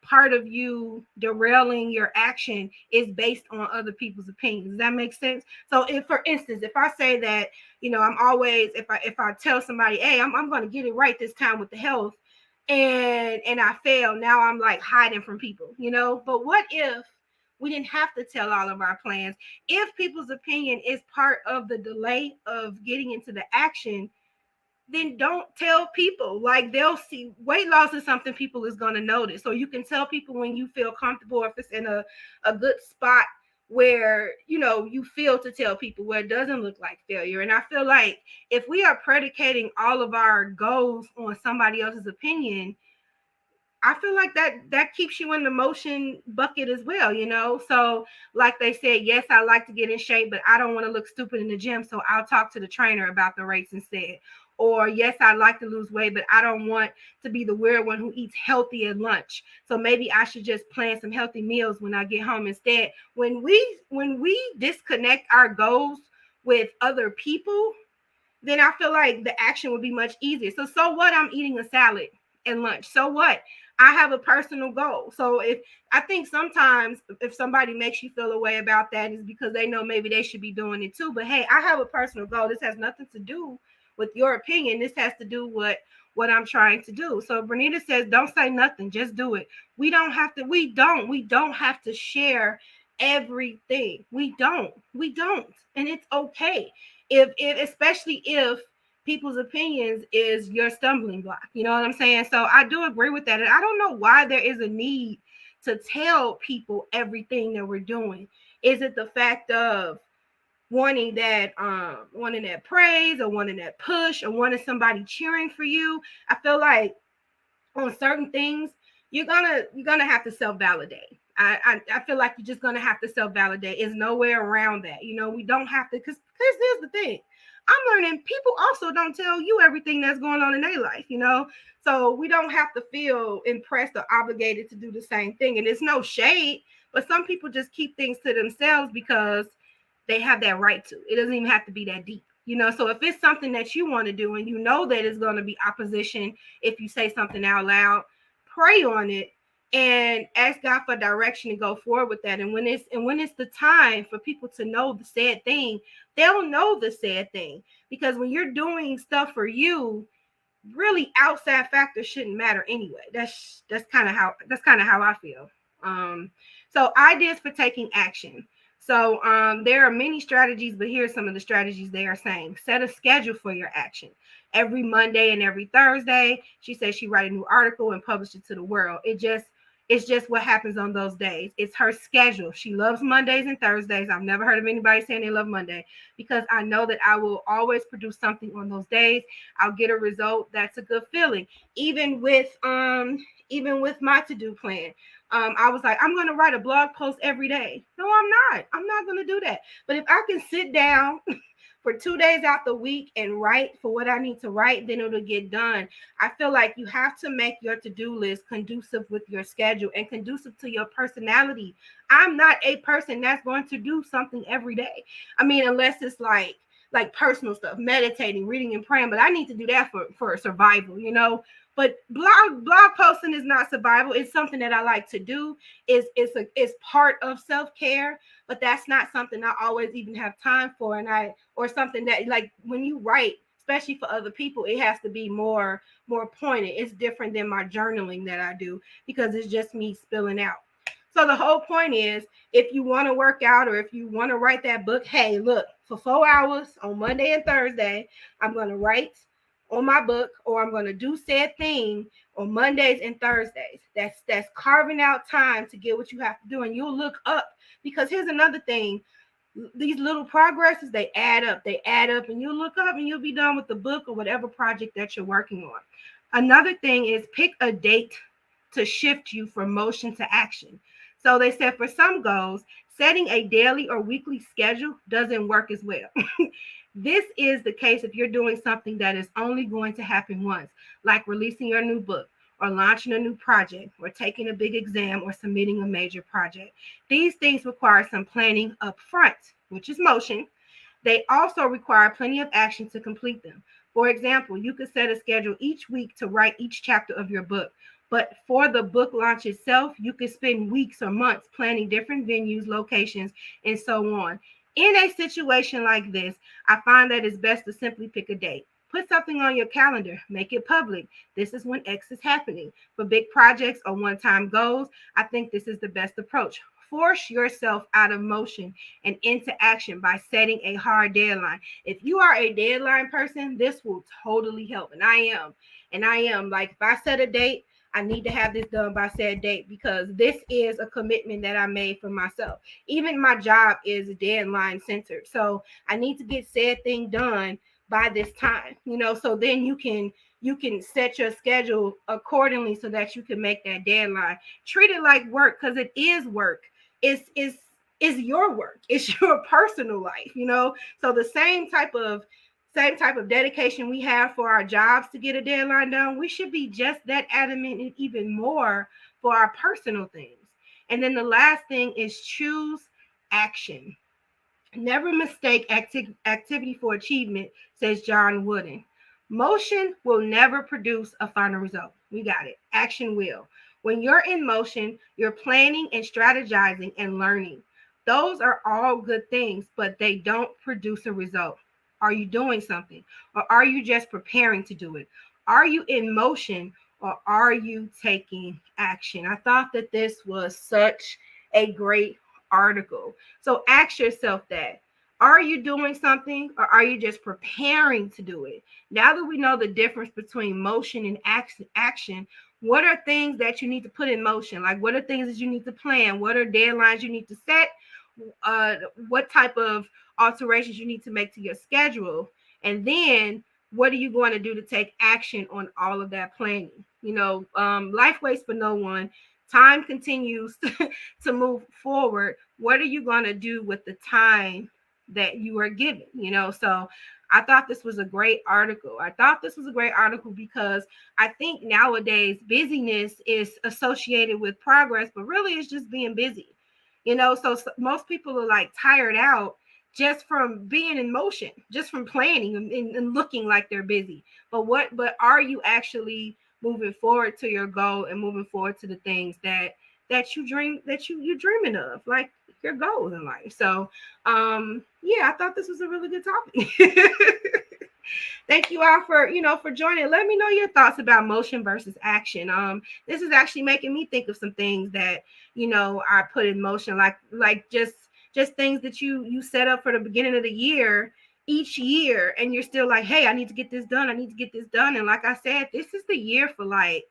part of you derailing your action is based on other people's opinions. Does that make sense? So if, for instance, if I say that, I'm always, if I tell somebody, hey, I'm going to get it right this time with the health, and I fail, now I'm like hiding from people, But what if we didn't have to tell all of our plans? If people's opinion is part of the delay of getting into the action, then don't tell people. Like, they'll see weight loss is something people is going to notice. So you can tell people when you feel comfortable, if it's in a good spot where, you feel to tell people where it doesn't look like failure. And I feel like if we are predicating all of our goals on somebody else's opinion, I feel like that keeps you in the motion bucket as well, So like they said, yes, I like to get in shape, but I don't want to look stupid in the gym. So I'll talk to the trainer about the rates instead. Or yes, I like to lose weight, but I don't want to be the weird one who eats healthy at lunch. So maybe I should just plan some healthy meals when I get home instead. When we disconnect our goals with other people, then I feel like the action would be much easier. So what? I'm eating a salad at lunch. So what? I have a personal goal. So I think sometimes if somebody makes you feel a way about that, is because they know maybe they should be doing it too. But hey, I have a personal goal. This has nothing to do with your opinion. This has to do with what I'm trying to do. So Bernita says, don't say nothing, just do it. We don't have to share everything. We don't. And it's okay. If especially if people's opinions is your stumbling block. You know what I'm saying? So I do agree with that. And I don't know why there is a need to tell people everything that we're doing. Is it the fact of wanting that praise, or wanting that push, or wanting somebody cheering for you? I feel like on certain things, you're gonna have to self-validate. I feel like you're just gonna have to self-validate. There's no way around that. We don't have to, because here's the thing. I'm learning people also don't tell you everything that's going on in their life, So we don't have to feel impressed or obligated to do the same thing. And it's no shade, but some people just keep things to themselves because they have that right to. It doesn't even have to be that deep, So if it's something that you want to do and that it's going to be opposition if you say something out loud, pray on it and ask God for direction and go forward with that. And when it's the time for people to know the said thing, they'll know the said thing. Because when you're doing stuff for you, really outside factors shouldn't matter anyway. That's kind of how I feel. So ideas for taking action. So there are many strategies, but here's some of the strategies they are saying. Set a schedule for your action. Every Monday and every Thursday, she says she write a new article and publish it to the world. It's just what happens on those days. It's her schedule. She loves Mondays and Thursdays. I've never heard of anybody saying they love Monday, because I know that I will always produce something on those days. I'll get a result. That's a good feeling. Even with my to-do plan. I was like, I'm going to write a blog post every day. No, I'm not. I'm not going to do that. But if I can sit down for 2 days out the week and write for what I need to write, then it'll get done. I feel like you have to make your to-do list conducive with your schedule and conducive to your personality. I'm not a person that's going to do something every day. I mean, unless it's like personal stuff, meditating, reading and praying, but I need to do that for survival, you know. But blog posting is not survival. It's something that I like to do. It's part of self-care, but that's not something I always even have time for. Or something that, like, when you write, especially for other people, it has to be more pointed. It's different than my journaling that I do because it's just me spilling out. So the whole point is, if you want to work out or if you want to write that book, hey, look, for 4 hours on Monday and Thursday, I'm going to write on my book, or I'm going to do said thing on Mondays and Thursdays. That's carving out time to get what you have to do. And you'll look up, because here's another thing. These little progresses, they add up, and you'll look up and you'll be done with the book or whatever project that you're working on. Another thing is, pick a date to shift you from motion to action. So they said for some goals, setting a daily or weekly schedule doesn't work as well. This is the case if you're doing something that is only going to happen once, like releasing your new book or launching a new project or taking a big exam or submitting a major project. These things require some planning up front, which is motion. They also require plenty of action to complete them. For example, you could set a schedule each week to write each chapter of your book. But for the book launch itself, you could spend weeks or months planning different venues, locations, and so on. In a situation like this, I find that it's best to simply pick a date. Put something on your calendar, make it public. This is when X is happening. For big projects or one-time goals, I think this is the best approach. Force yourself out of motion and into action by setting a hard deadline. If you are a deadline person, this will totally help. And I am. Like, if I set a date, I need to have this done by said date, because this is a commitment that I made for myself. Even my job is deadline centered. So I need to get said thing done by this time, you know, so then you can set your schedule accordingly so that you can make that deadline. Treat it like work, because it is work. It's your work. It's your personal life, you know. So the same type of dedication we have for our jobs to get a deadline done, we should be just that adamant and even more for our personal things. And then the last thing is choose action. Never mistake activity for achievement, says John Wooden. Motion will never produce a final result. We got it. Action will. When you're in motion, you're planning and strategizing and learning. Those are all good things, but they don't produce a result. Are you doing something, or are you just preparing to do it? Are you in motion, or are you taking action? I thought that this was such a great article. So ask yourself that. Are you doing something, or are you just preparing to do it? Now that we know the difference between motion and action, what are things that you need to put in motion? Like, what are things that you need to plan? What are deadlines you need to set? What type of alterations you need to make to your schedule? And then what are you going to do to take action on all of that planning? You know, life waits for no one. Time continues to move forward. What are you going to do with the time that you are given? You know, so I thought this was a great article. Because I think nowadays busyness is associated with progress, but really it's just being busy. You know, so most people are like tired out just from being in motion, just from planning and looking like they're busy. But are you actually moving forward to your goal and moving forward to the things that you dream, that you're dreaming of, like your goals in life? So yeah, I thought this was a really good topic. Thank you all for joining. Let me know your thoughts about motion versus action. This is actually making me think of some things that, I put in motion, like just things that you set up for the beginning of the year, each year, and you're still like, hey, I need to get this done. And like I said, this is the year for, like,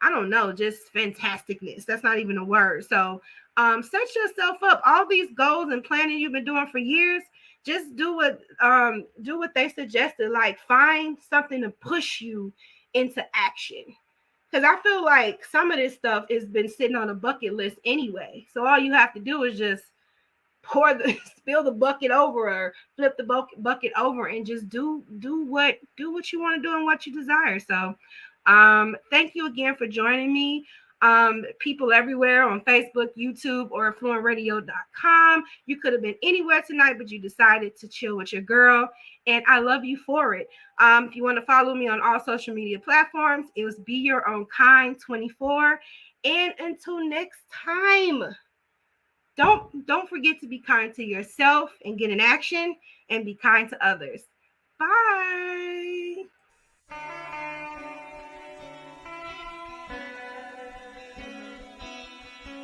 I don't know, just fantasticness. That's not even a word. So set yourself up. All these goals and planning you've been doing for years, just do what they suggested. Like, find something to push you into action. Because I feel like some of this stuff has been sitting on a bucket list anyway. So all you have to do is just spill the bucket over or flip the bucket over and just do what you want to do and what you desire. So thank you again for joining me. People everywhere on Facebook, YouTube, or fluentradio.com. You could have been anywhere tonight, but you decided to chill with your girl, and I love you for it. If you want to follow me on all social media platforms, it was Be Your Own Kind 24. And until next time, don't forget to be kind to yourself and get in action, and be kind to others. Bye.